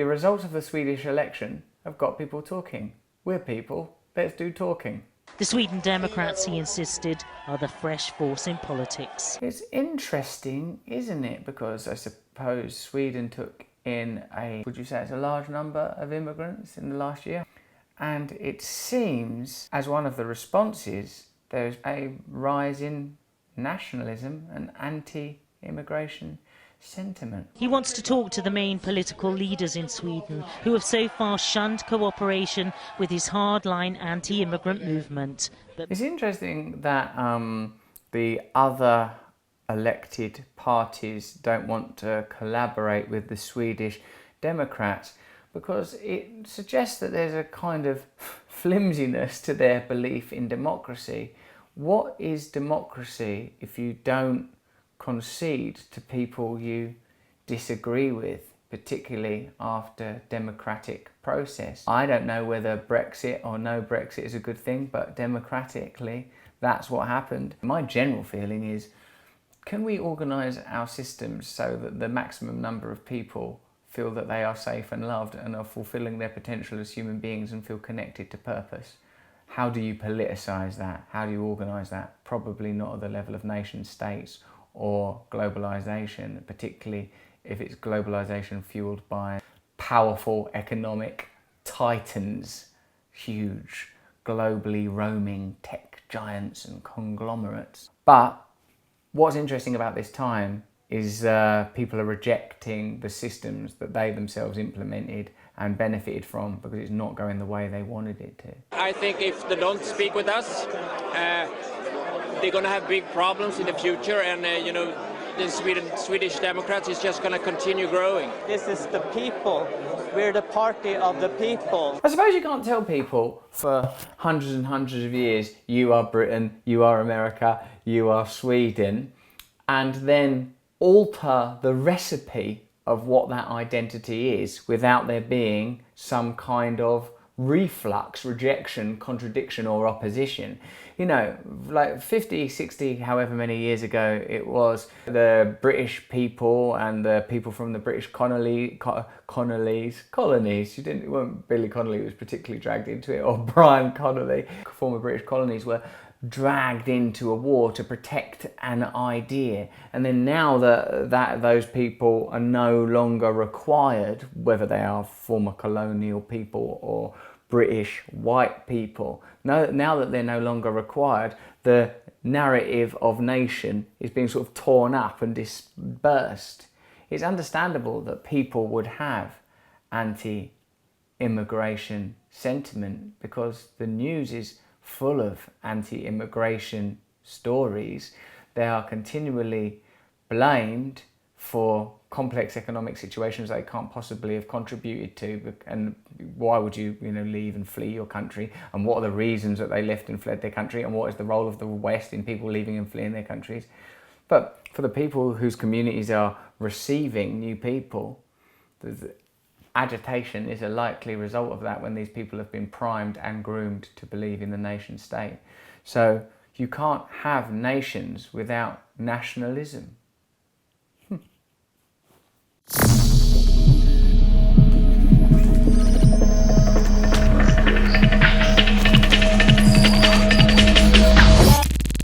the results of the Swedish election have got people talking. We're people, let's do talking. The Sweden Democrats, he insisted, are the fresh force in politics. It's interesting, isn't it? Because I suppose Sweden took in would you say it's a large number of immigrants in the last year? And it seems, as one of the responses, there's a rise in nationalism and anti-immigration sentiment. He wants to talk to the main political leaders in Sweden who have so far shunned cooperation with his hardline anti-immigrant movement. It's interesting that the other elected parties don't want to collaborate with the Swedish Democrats, because it suggests that there's a kind of flimsiness to their belief in democracy. What is democracy if you don't concede to people you disagree with, particularly after democratic process? I don't know whether Brexit or no Brexit is a good thing, but democratically, that's what happened. My general feeling is, can we organise our systems so that the maximum number of people feel that they are safe and loved and are fulfilling their potential as human beings and feel connected to purpose? How do you politicise that? How do you organise that? Probably not at the level of nation states or globalisation, particularly if it's globalisation fuelled by powerful economic titans, huge, globally roaming tech giants and conglomerates. But what's interesting about this time is people are rejecting the systems that they themselves implemented and benefited from because it's not going the way they wanted it to. I think if they don't speak with us, they're going to have big problems in the future, and the Swedish Democrats is just going to continue growing. This is the people. We're the party of the people. I suppose you can't tell people for hundreds and hundreds of years, you are Britain, you are America, you are Sweden, and then alter the recipe of what that identity is without there being some kind of reflux, rejection, contradiction or opposition. You know, like 50, 60, however many years ago it was, the British people and the people from the British colonies, it weren't Billy Connolly who was particularly dragged into it, or Brian Connolly, former British colonies were dragged into a war to protect an idea, and then now that those people are no longer required, whether they are former colonial people or British white people, now that they're no longer required, the narrative of nation is being sort of torn up and dispersed. It's understandable that people would have anti-immigration sentiment because the news is full of anti-immigration stories. They are continually blamed for complex economic situations they can't possibly have contributed to, and why would you leave and flee your country, and what are the reasons that they left and fled their country, and what is the role of the West in people leaving and fleeing their countries. But for the people whose communities are receiving new people, the agitation is a likely result of that when these people have been primed and groomed to believe in the nation state. So you can't have nations without nationalism.